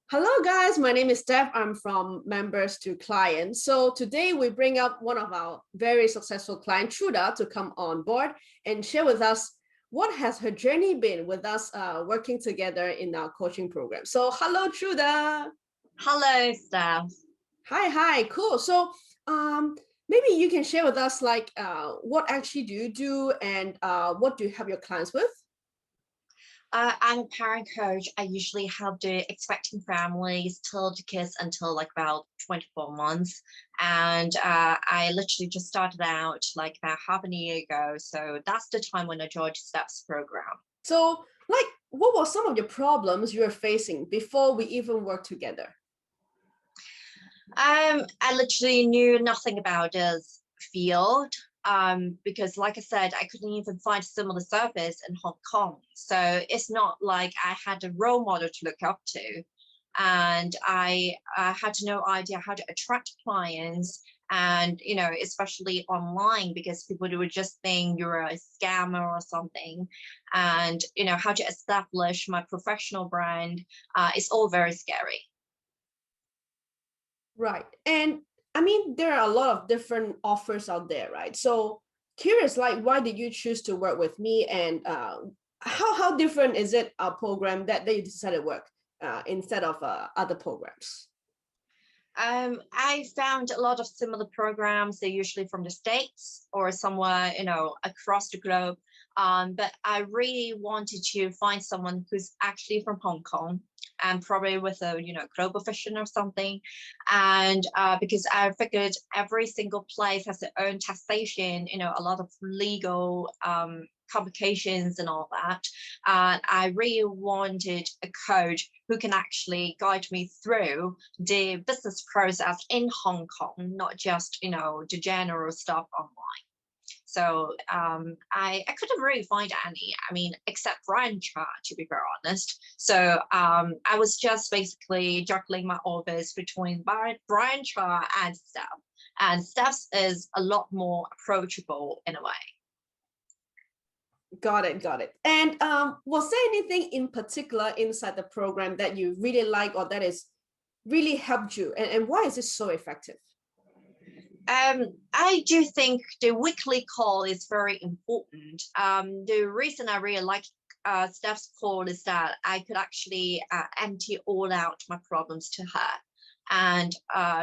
Hello guys, my name is Steph. I'm from members to clients. So today we bring up one of our very successful client, Truda, to come on board and share with us what has her journey been with us working together in our coaching program. So hello, Truda. Hello, Steph. Hi, cool. So maybe you can share with us what actually do you do and what do you help your clients with? I'm a parent coach. I usually help the expecting families till the kids until like about 24 months. And I literally just started out like about half a year ago. So that's the time when I joined Steps program. So what were some of your problems you were facing before we even worked together? I literally knew nothing about this field because, like I said, I couldn't even find a similar service in Hong Kong. So it's not like I had a role model to look up to. And I had no idea how to attract clients and especially online because people would just think you're a scammer or something, and how to establish my professional brand. It's all very scary. Right. And I mean, there are a lot of different offers out there, right? So curious, like, why did you choose to work with me, and how different is it a program that you decided to work instead of other programs? I found a lot of similar programs. They're usually from the States or somewhere, across the globe. But I really wanted to find someone who's actually from Hong Kong and probably with a, global vision or something. And because I figured every single place has their own taxation, a lot of legal complications and all that. And I really wanted a coach who can actually guide me through the business process in Hong Kong, not just, the general stuff online. So I couldn't really find any, I mean, except Brian Cha, to be very honest. So I was just basically juggling my offers between Brian Cha and Steph. And Steph's is a lot more approachable in a way. Got it. And was there anything in particular inside the program that you really like or that is really helped you? And why is it so effective? I do think the weekly call is very important. The reason I really like Steph's call is that I could actually empty all out my problems to her. And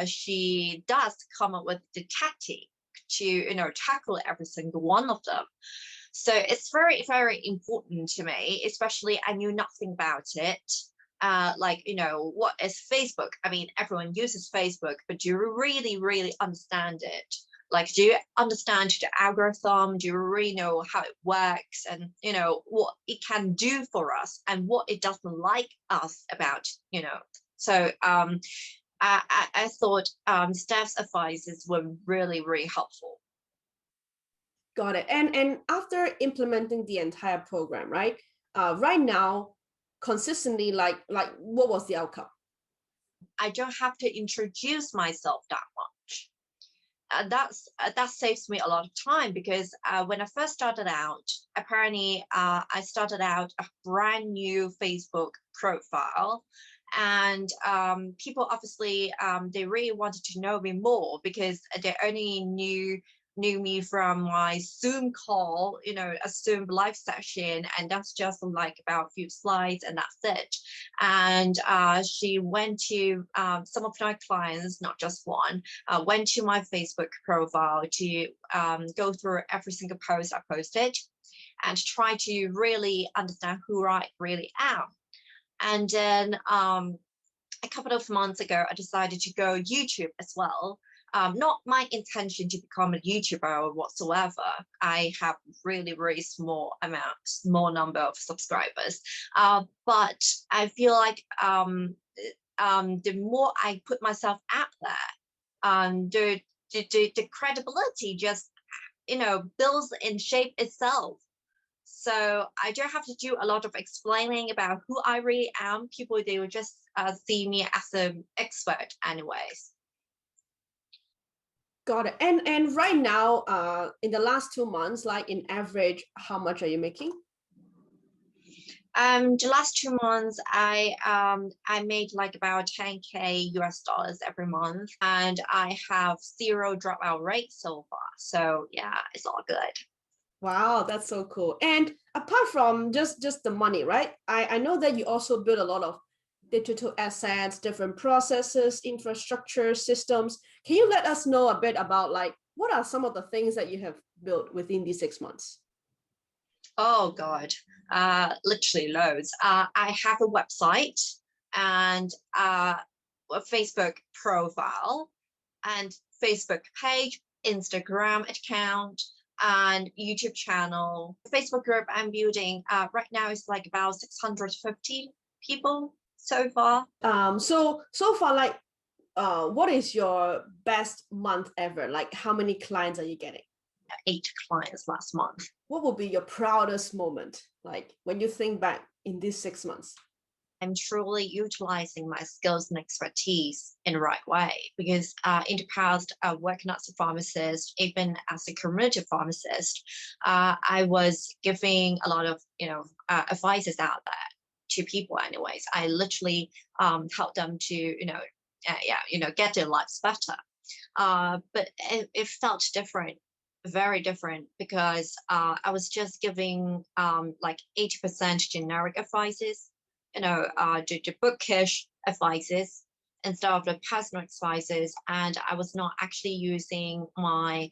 she does come up with the tactic to, tackle every single one of them. So it's very, very important to me, especially I knew nothing about it. What is Facebook? I mean, everyone uses Facebook, but do you really, really understand it? Like, do you understand the algorithm? Do you really know how it works and, what it can do for us and what it doesn't like us about? So I thought Steph's advices were really, really helpful. Got it. And after implementing the entire program, right? Right now, consistently, like what was the outcome? I don't have to introduce myself that much. That saves me a lot of time because when I first started out, apparently I started out a brand new Facebook profile, and people obviously they really wanted to know me more because they only knew me from my Zoom call, a Zoom live session, and that's just like about a few slides, and that's it. And she went to some of my clients, not just one, went to my Facebook profile to go through every single post I posted and try to really understand who I really am. And then a couple of months ago, I decided to go YouTube as well. Not my intention to become a YouTuber whatsoever. I have really, really small number of subscribers. But I feel like the more I put myself out there, the credibility just builds in shape itself. So I don't have to do a lot of explaining about who I really am. People, they will just see me as an expert anyways. Got it. And right now, in the last 2 months, like in average, how much are you making? The last 2 months, I made like about 10K US dollars every month, and I have zero dropout rate so far. So yeah, it's all good. Wow, that's so cool. And apart from just the money, right? I know that you also build a lot of digital assets, different processes, infrastructure, systems. Can you let us know a bit about like what are some of the things that you have built within these 6 months? Oh God, literally loads. I have a website and a Facebook profile and Facebook page, Instagram account, and YouTube channel. Facebook group I'm building right now is like about 650 people so far. So far, like what is your best month ever? Like how many clients are you getting? 8 clients last month. What will be your proudest moment, like when you think back in these 6 months? I'm truly utilizing my skills and expertise in the right way because in the past, working as a pharmacist, even as a community pharmacist, I was giving a lot of advices out there to people. Anyways, I literally help them to get their lives better. But it felt different, very different, because I was just giving like 80% generic advices, the bookish advices instead of the personal advices, and I was not actually using my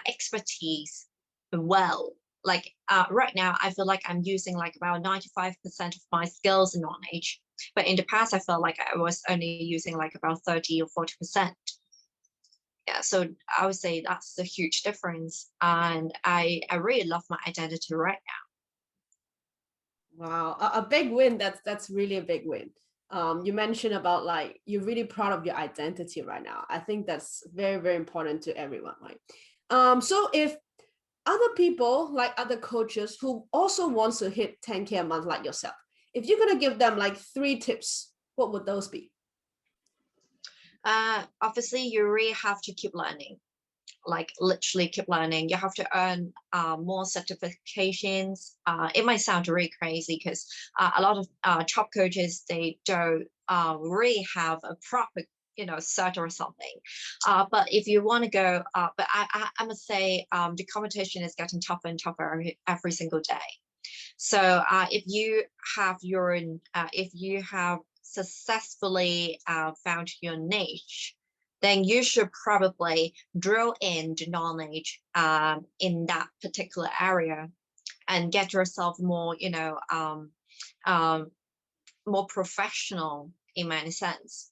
expertise well. Like right now, I feel like I'm using like about 95% of my skills and knowledge, but in the past, I felt like I was only using like about 30 or 40%. Yeah, so I would say that's the huge difference, and I really love my identity right Wow, a big win. That's really a big win. You mentioned about like you're really proud of your identity right now. I think that's very, very important to everyone, right? So if other people like other coaches who also wants to hit 10K a month like yourself, if you're gonna give them like 3 tips, what would those be? now. Obviously, you really have to keep learning, like literally keep learning. You have to earn more certifications. It might sound really crazy because a lot of top coaches, they don't really have a proper cert or something. But if you want to go, but I must say the competition is getting tougher and tougher every single day. So if you have successfully found your niche, then you should probably drill in the knowledge in that particular area and get yourself more, um, more professional in many sense.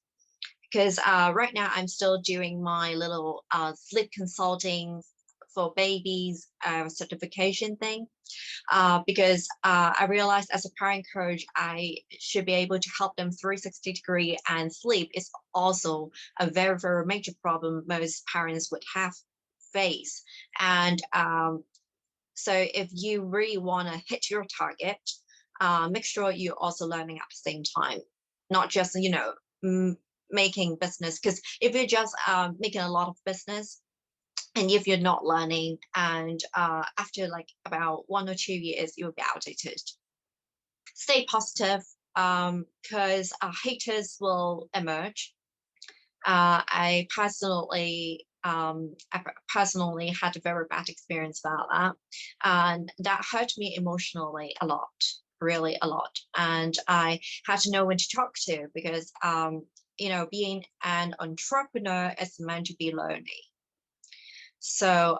Because right now I'm still doing my little sleep consulting for babies certification thing, because I realized as a parent coach, I should be able to help them 360-degree, and sleep is also a very, very major problem most parents would have face. And so if you really want to hit your target, make sure you're also learning at the same time, not just, making business. Because if you're just making a lot of business, and if you're not learning, and after like about 1 or 2 years you'll be outdated. Stay positive, because haters will emerge. I personally had a very bad experience about that, and that hurt me emotionally a lot, really a lot. And I had to know when to talk to, because being an entrepreneur is meant to be lonely. So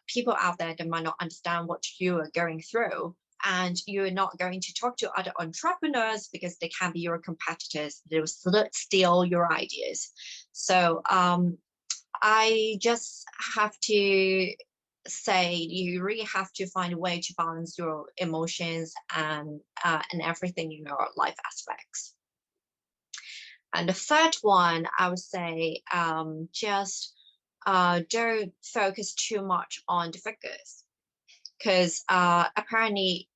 people out there that might not understand what you are going through, and you're not going to talk to other entrepreneurs because they can be your competitors. They will steal your ideas. So I just have to say you really have to find a way to balance your emotions and everything in your life aspects. And the third one, I would say, just don't focus too much on the figures, because apparently,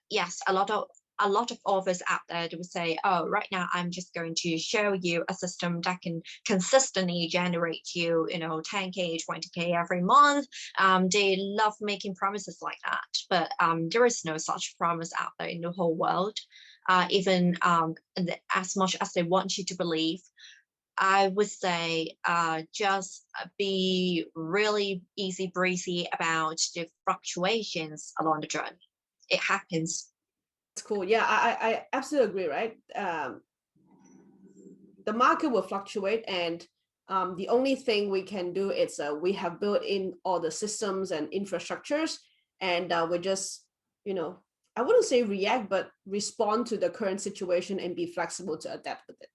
yes, a lot of a lot of offers out there, they would say, oh, right now I'm just going to show you a system that can consistently generate you, 10K, 20K every month. They love making promises like that, but there is no such promise out there in the whole world. Even as much as they want you to believe, I would say just be really easy breezy about the fluctuations along the journey. It happens. It's cool. Yeah, I absolutely agree, right? The market will fluctuate, and the only thing we can do is we have built in all the systems and infrastructures, and we just, I wouldn't say react, but respond to the current situation and be flexible to adapt with it.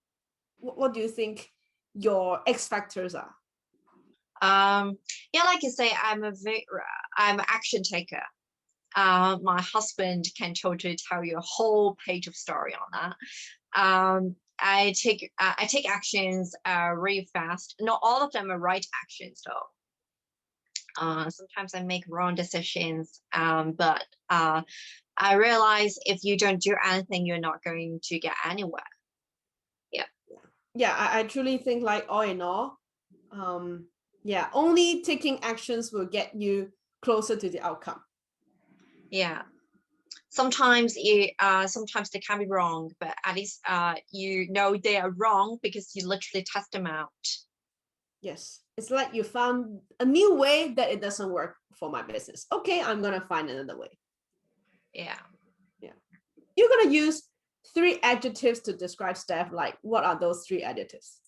What do you think your X factors are? Yeah, like you say, I'm an action taker. My husband can totally tell you a whole page of story on that. I take actions really fast. Not all of them are right actions though. Sometimes I make wrong decisions, but I realize if you don't do anything, you're not going to get anywhere. Yeah, I truly think, like, all in all, yeah, only taking actions will get you closer to the outcome. Yeah. Sometimes sometimes they can be wrong, but at least they are wrong because you literally test them out. Yes, it's like you found a new way that it doesn't work for my business. Okay, I'm gonna find another way. Yeah. You're gonna use 3 adjectives to describe Steph. Like, what are those 3 adjectives?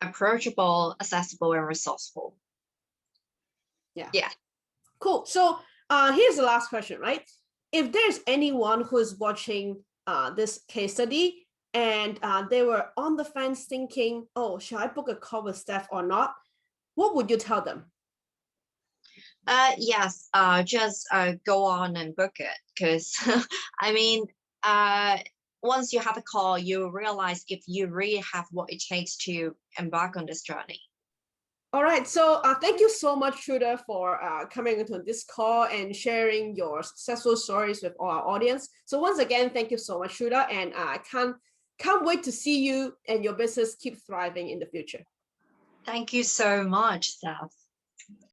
Approachable, accessible, and resourceful. Yeah. Cool. So here's the last question, right? If there's anyone who's watching this case study and they were on the fence thinking, oh, should I book a call with Steph or not? What would you tell them? Yes, just go on and book it, because I mean, once you have a call, you realize if you really have what it takes to embark on this journey. All right, so thank you so much, Truda, for coming into this call and sharing your successful stories with our audience. So once again, thank you so much, Truda, and I can't wait to see you and your business keep thriving in the future. Thank you so much, Seth.